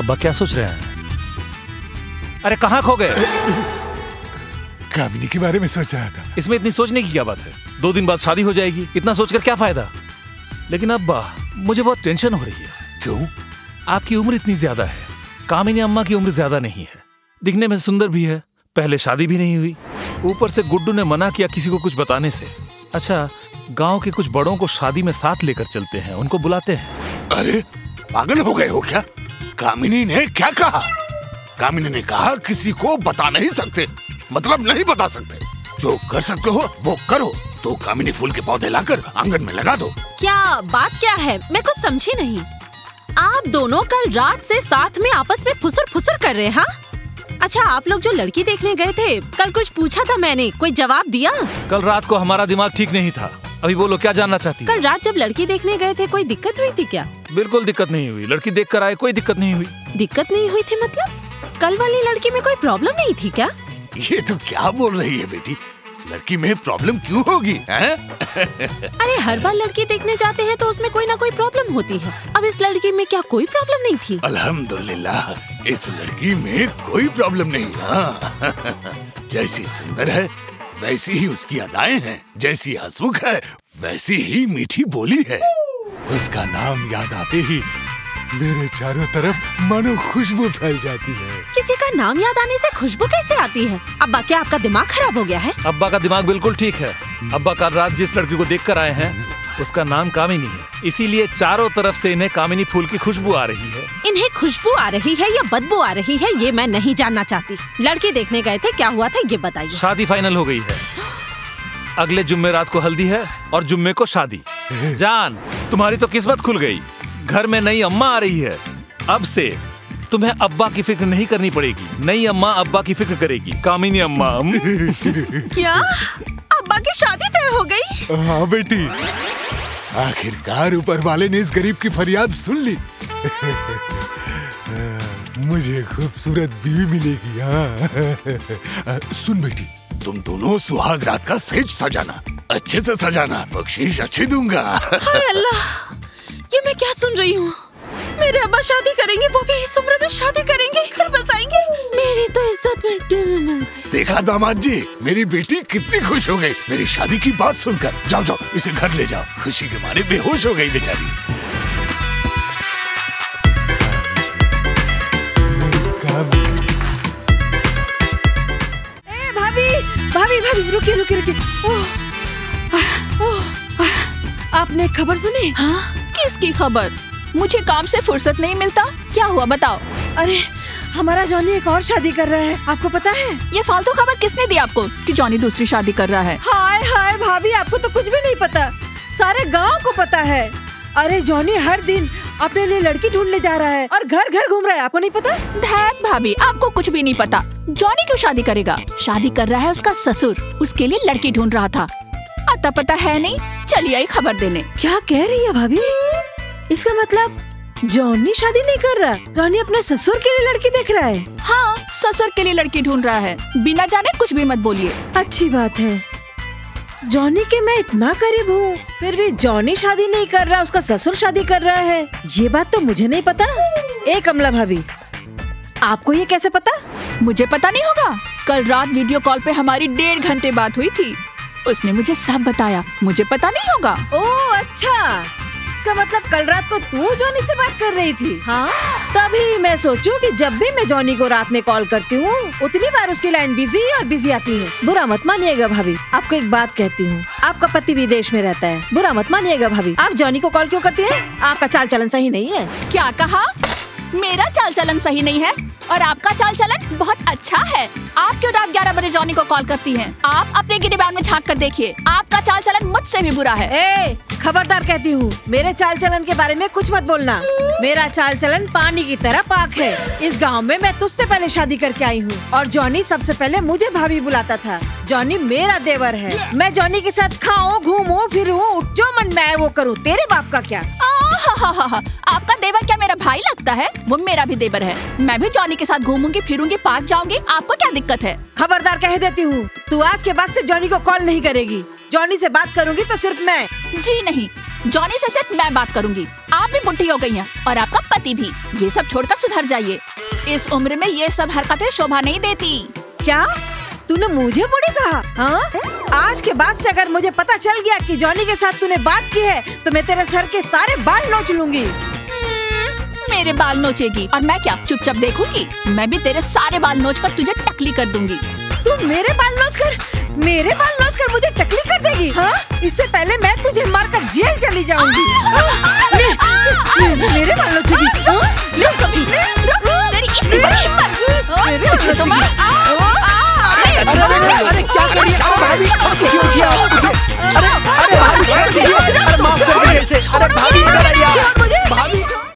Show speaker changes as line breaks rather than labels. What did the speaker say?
अब्बा क्या सोच रहे हैं? अरे कहाँ खो गए?
कामिनी के बारे में सोच रहा था।
इसमें इतनी सोचने की क्या बात है? 2 दिन बाद शादी हो जाएगी, इतना सोचकर क्या फायदा? लेकिन अब्बा मुझे बहुत टेंशन हो रही है।
क्यों?
आपकी उम्र इतनी ज्यादा है, कामिनी अम्मा की उम्र ज्यादा नहीं है, दिखने में सुंदर भी है, पहले शादी भी नहीं हुई, ऊपर से गुड्डू ने मना किया किसी को कुछ बताने से। अच्छा, गांव के कुछ बड़ों को शादी में साथ लेकर चलते हैं, उनको बुलाते हैं।
अरे पागल हो गए हो क्या? कामिनी ने क्या कहा? कामिनी ने कहा किसी को बता नहीं सकते, मतलब नहीं बता सकते। जो कर सकते हो वो करो। तो कामिनी फूल के पौधे लाकर आंगन में लगा दो।
क्या बात क्या है? मैं कुछ समझी नहीं। आप दोनों कल रात से साथ में आपस में फुसर कर रहे हैं? हाँ? अच्छा, आप लोग जो लड़की देखने गए थे, कल कुछ पूछा था मैंने, कोई जवाब दिया?
कल रात को हमारा दिमाग ठीक नहीं था। अभी बोलो क्या जानना चाहती हो?
कल रात जब लड़की देखने गए थे कोई दिक्कत हुई थी क्या?
बिल्कुल दिक्कत नहीं हुई, लड़की देख कर आए, कोई दिक्कत नहीं हुई।
दिक्कत नहीं हुई थी मतलब? कल वाली लड़की में कोई प्रॉब्लम नहीं थी क्या?
ये तो क्या बोल रही है बेटी? लड़की में प्रॉब्लम क्यों होगी?
अरे हर बार लड़की देखने जाते हैं तो उसमें कोई ना कोई प्रॉब्लम होती है। अब इस लड़की में क्या कोई प्रॉब्लम नहीं थी?
अल्हम्दुलिल्लाह, इस लड़की में कोई प्रॉब्लम नहीं। हाँ। जैसी सुंदर है वैसी ही उसकी अदाएं हैं, जैसी हंसमुख है वैसी ही मीठी बोली है। उसका नाम याद आते ही मेरे चारों तरफ मानो खुशबू फैल जाती है।
किसी का नाम याद आने से खुशबू कैसे आती है? अब्बा क्या आपका दिमाग खराब हो गया है?
अब्बा का दिमाग बिल्कुल ठीक है। अब्बा कल रात जिस लड़की को देख कर आए हैं उसका नाम कामिनी है, इसीलिए चारों तरफ से इन्हें कामिनी फूल की खुशबू आ रही है।
इन्हें खुशबू आ रही है या बदबू आ रही है ये मैं नहीं जानना चाहती। लड़की देखने गए थे, क्या हुआ था ये बताइए।
शादी फाइनल हो गई है, अगले जुम्मे रात को हल्दी है और जुम्मे को शादी। जान, तुम्हारी तो किस्मत खुल गई, घर में नई अम्मा आ रही है। अब से तुम्हें अब्बा की फिक्र नहीं करनी पड़ेगी, नई अम्मा अब्बा की फिक्र करेगी, कामिनी अम्मा।
क्या अब्बा की शादी तय हो गई?
हाँ बेटी, आखिरकार ऊपर वाले ने इस गरीब की फरियाद सुन ली। मुझे खूबसूरत बीवी मिलेगी। हाँ। सुन बेटी, तुम दोनों सुहाग रात का सेज सजाना, अच्छे से सजाना, बख्शीश अच्छी दूंगा।
हाय अल्लाह, ये मैं क्या सुन रही हूँ? मेरे अब्बा शादी करेंगे, वो भी इस उम्र में शादी करेंगे, घर बसाएंगे। मेरी तो इज्जत मिट्टी में मिल गई।
देखा दामाद जी, मेरी बेटी कितनी खुश हो गई मेरी शादी की बात सुनकर। जाओ जाओ, इसे घर ले जाओ। खुशी के मारे बेहोश हो गई बेचारी।
भाभी रुकिए। आपने खबर सुनी?
हाँ, किसकी खबर? मुझे काम से फुर्सत नहीं मिलता। क्या हुआ बताओ?
अरे हमारा जॉनी एक और शादी कर रहा है, आपको पता है?
ये फालतू खबर किसने दी आपको कि जॉनी दूसरी शादी कर रहा है?
हाय भाभी, आपको तो कुछ भी नहीं पता, सारे गांव को पता है। अरे जॉनी हर दिन अपने लिए लड़की ढूंढने जा रहा है और घर घर घूम रहा है, आपको नहीं पता?
धैत भाभी, आपको कुछ भी नहीं पता। जॉनी क्यों शादी करेगा? शादी कर रहा है उसका ससुर, उसके लिए लड़की ढूंढ रहा था। अता पता है नहीं, चलिए आई खबर देने।
क्या कह रही है भाभी? इसका मतलब जॉनी शादी नहीं कर रहा, जॉनी अपने ससुर के लिए लड़की देख रहा है।
हाँ, ससुर के लिए लड़की ढूंढ रहा है, बिना जाने कुछ भी मत बोलिए।
अच्छी बात है, जॉनी के मैं इतना करीब हूँ, फिर भी जॉनी शादी नहीं कर रहा, उसका ससुर शादी कर रहा है। ये बात तो मुझे नहीं पता। ए कमला भाभी, आपको ये कैसे पता?
मुझे पता नहीं होगा? कल रात वीडियो कॉल पे हमारी 1.5 घंटे बात हुई थी, उसने मुझे सब बताया। मुझे पता नहीं होगा?
ओह अच्छा, का मतलब कल रात को तू जॉनी से बात कर रही थी? हाँ, तभी मैं सोचूं कि जब भी मैं जॉनी को रात में कॉल करती हूँ उतनी बार उसकी लाइन बिजी और बिजी आती है। बुरा मत मानिएगा भाभी, आपको एक बात कहती हूँ, आपका पति विदेश में रहता है, बुरा मत मानिएगा भाभी। आप जॉनी को कॉल क्यों करती हैं? आपका चाल चलन सही नहीं है।
क्या कहा? मेरा चाल चलन सही नहीं है और आपका चाल चलन बहुत अच्छा है। आप क्यों रात 11 बजे जॉनी को कॉल करती हैं? आप अपने गिरेबान में झांक कर देखिए, आपका चाल चलन मुझसे भी बुरा है।
ए, खबरदार कहती हूँ, मेरे चाल चलन के बारे में कुछ मत बोलना। मेरा चाल चलन पानी की तरह पाक है। इस गांव में मैं तुझसे पहले शादी करके आई हूँ और जॉनी सबसे पहले मुझे भाभी बुलाता था। जॉनी मेरा देवर है, मैं जॉनी के साथ खाऊं, घूमूं, फिरूं, जो मन में आए वो करूँ। तेरे बाप का क्या?
आपका देवर क्या मेरा भाई लगता है? वो मेरा भी देवर है। मैं भी जॉनी के साथ घूमूंगी, फिरूंगी, पार्क जाऊंगी, आपको क्या दिक्कत है?
खबरदार कह देती हूँ, तू आज के बाद से जॉनी को कॉल नहीं करेगी। जॉनी से बात करूंगी तो सिर्फ मैं।
जी नहीं, जॉनी से सिर्फ मैं बात करूंगी। आप भी बुढ़ी हो गई हैं और आपका पति भी। ये सब छोड़कर सुधर जाइए। इस उम्र में ये सब हरकतें शोभा नहीं देती।
क्या तूने मुझे बुढ़ी कहा? हाँ? आज के बाद से अगर मुझे पता चल गया कि जॉनी के साथ तूने बात की है तो मैं तेरे सर के सारे बाल नोच लूंगी।
मेरे बाल नोचेगी और मैं क्या चुपचाप देखूंगी? मैं भी तेरे सारे बाल नोचकर तुझे टकली कर दूंगी।
तू मेरे बाल नोचकर मुझे टकली कर देगी? हाँ? इससे पहले मैं तुझे मारकर जेल चली जाऊंगी।